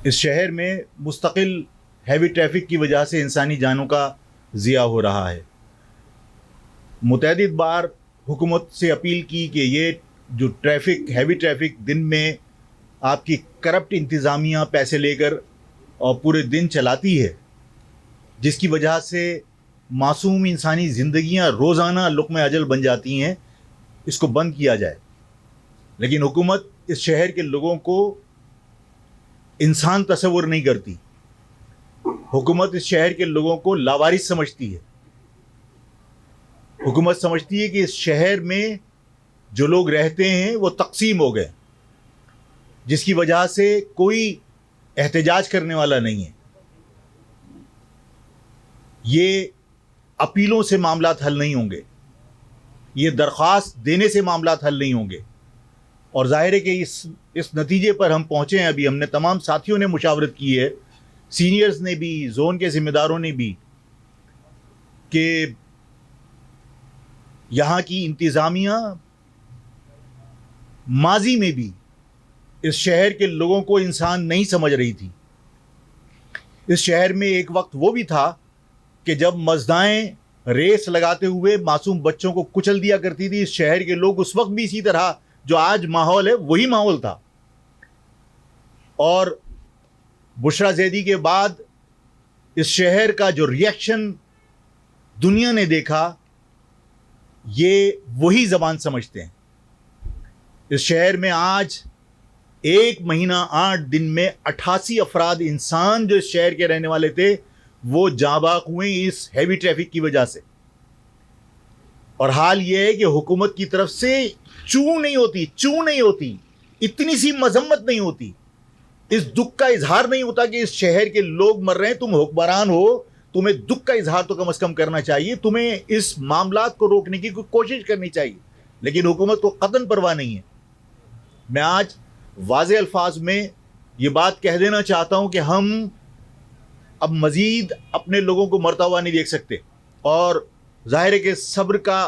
اس شہر میں مستقل ہیوی ٹریفک کی وجہ سے انسانی جانوں کا ضیاع ہو رہا ہے۔ متعدد بار حکومت سے اپیل کی کہ یہ جو ہیوی ٹریفک دن میں آپ کی کرپٹ انتظامیہ پیسے لے کر اور پورے دن چلاتی ہے، جس کی وجہ سے معصوم انسانی زندگیاں روزانہ لقمہ اجل بن جاتی ہیں، اس کو بند کیا جائے۔ لیکن حکومت اس شہر کے لوگوں کو انسان تصور نہیں کرتی۔ حکومت اس شہر کے لوگوں کو لاوارث سمجھتی ہے۔ حکومت سمجھتی ہے کہ اس شہر میں جو لوگ رہتے ہیں وہ تقسیم ہو گئے، جس کی وجہ سے کوئی احتجاج کرنے والا نہیں ہے۔ یہ اپیلوں سے معاملات حل نہیں ہوں گے، یہ درخواست دینے سے معاملات حل نہیں ہوں گے۔ اور ظاہر ہے کہ اس نتیجے پر ہم پہنچے ہیں۔ ابھی ہم نے تمام ساتھیوں نے مشاورت کی ہے، سینئرز نے بھی، زون کے ذمہ داروں نے بھی، کہ یہاں کی انتظامیہ ماضی میں بھی اس شہر کے لوگوں کو انسان نہیں سمجھ رہی تھی۔ اس شہر میں ایک وقت وہ بھی تھا کہ جب مزدائیں ریس لگاتے ہوئے معصوم بچوں کو کچل دیا کرتی تھی۔ اس شہر کے لوگ اس وقت بھی اسی طرح جو آج ماحول ہے وہی ماحول تھا۔ اور بشرا زیدی کے بعد اس شہر کا جو ریئیکشن دنیا نے دیکھا، یہ وہی زبان سمجھتے ہیں۔ اس شہر میں آج 1 مہینہ 8 دن میں 88 افراد انسان جو اس شہر کے رہنے والے تھے وہ جاں بحق ہوئے اس ہیوی ٹریفک کی وجہ سے۔ اور حال یہ ہے کہ حکومت کی طرف سے چوں نہیں ہوتی، اتنی سی مذمت نہیں ہوتی، اس دکھ کا اظہار نہیں ہوتا کہ اس شہر کے لوگ مر رہے ہیں۔ تم حکمران ہو، تمہیں دکھ کا اظہار تو کم از کم کرنا چاہیے، تمہیں اس معاملات کو روکنے کی کوشش کرنی چاہیے، لیکن حکومت کو قطعاً پرواہ نہیں ہے۔ میں آج واضح الفاظ میں یہ بات کہہ دینا چاہتا ہوں کہ ہم اب مزید اپنے لوگوں کو مرتا ہوا نہیں دیکھ سکتے، اور ظاہر ہے کہ صبر کا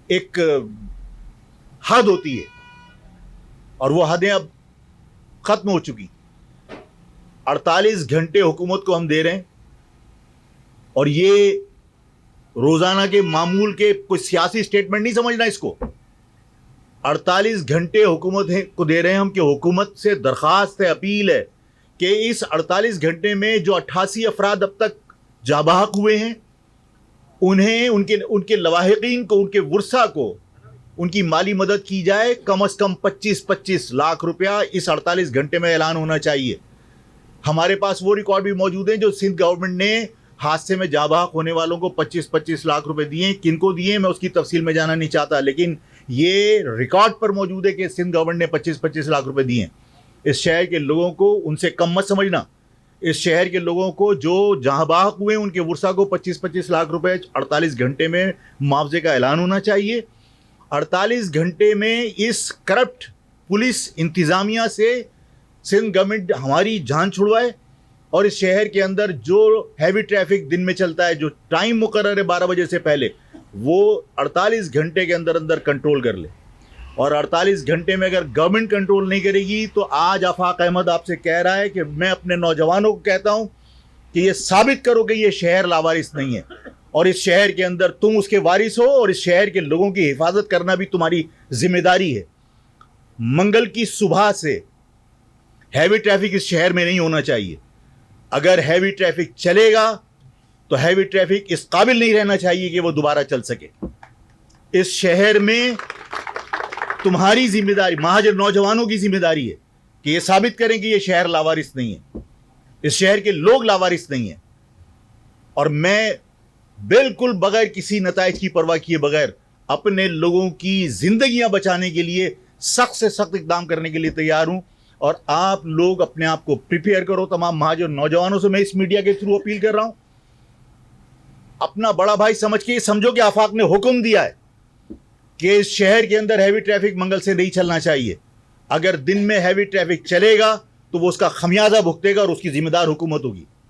ایک حد ہوتی ہے، اور وہ حدیں اب ختم ہو چکی۔ 48 گھنٹے حکومت کو ہم دے رہے ہیں، اور یہ روزانہ کے معمول کے کوئی سیاسی سٹیٹمنٹ نہیں سمجھنا اس کو۔ 48 گھنٹے حکومت کو دے رہے ہیں ہم، کہ حکومت سے درخواست ہے، اپیل ہے کہ اس 48 گھنٹے میں جو 88 افراد اب تک جاں بحق ہوئے ہیں، انہیں ان کے لواحقین کو، ان کے ورثاء کو ان کی مالی مدد کی جائے۔ کم از کم 25 لاکھ روپیہ اس 48 گھنٹے میں اعلان ہونا چاہیے۔ ہمارے پاس وہ ریکارڈ بھی موجود ہیں جو سندھ گورنمنٹ نے حادثے میں جاں بحق ہونے والوں کو 25 لاکھ روپے دیے ہیں۔ کن کو دیے ہیں میں اس کی تفصیل میں جانا نہیں چاہتا، لیکن یہ ریکارڈ پر موجود ہے کہ سندھ گورنمنٹ نے 25 لاکھ روپے دیے ہیں۔ اس شہر کے لوگوں کو ان سے کم مت سمجھنا۔ اس شہر کے لوگوں کو جو جہاں بحق ہوئے ان کے ورثاء کو 25 لاکھ روپے 48 گھنٹے میں معاوضے کا اعلان ہونا چاہیے۔ 48 گھنٹے میں اس کرپٹ پولیس انتظامیہ سے سندھ گورنمنٹ ہماری جان چھڑوائے، اور اس شہر کے اندر جو ہیوی ٹریفک دن میں چلتا ہے، جو ٹائم مقرر ہے 12 بجے سے پہلے، وہ 48 گھنٹے کے اندر کنٹرول کر لے۔ اور 48 گھنٹے میں اگر گورنمنٹ کنٹرول نہیں کرے گی تو آج آفاق احمد آپ سے کہہ رہا ہے کہ میں اپنے نوجوانوں کو کہتا ہوں کہ یہ ثابت کرو کہ یہ شہر لاوارث نہیں ہے، اور اس شہر کے اندر تم اس کے وارث ہو، اور اس شہر کے لوگوں کی حفاظت کرنا بھی تمہاری ذمہ داری ہے۔ منگل کی صبح سے ہیوی ٹریفک اس شہر میں نہیں ہونا چاہیے۔ اگر ہیوی ٹریفک چلے گا تو ہیوی ٹریفک اس قابل نہیں رہنا چاہیے کہ وہ دوبارہ چل سکے۔ اس شہر میں تمہاری ذمہ داری، مہاجر نوجوانوں کی ذمہ داری ہے کہ یہ ثابت کریں کہ یہ شہر لاوارث نہیں ہے، اس شہر کے لوگ لاوارث نہیں ہیں۔ اور میں بالکل بغیر کسی نتائج کی پرواہ کیے بغیر اپنے لوگوں کی زندگیاں بچانے کے لیے سخت سے سخت اقدام کرنے کے لیے تیار ہوں۔ اور آپ لوگ اپنے آپ کو پریپیئر کرو۔ تمام مہاجر نوجوانوں سے میں اس میڈیا کے تھرو اپیل کر رہا ہوں، اپنا بڑا بھائی سمجھ کے سمجھو کہ آفاق نے حکم دیا ہے کہ اس شہر کے اندر ہیوی ٹریفک منگل سے نہیں چلنا چاہیے۔ اگر دن میں ہیوی ٹریفک چلے گا تو وہ اس کا خمیازہ بھگتے گا، اور اس کی ذمہ دار حکومت ہوگی۔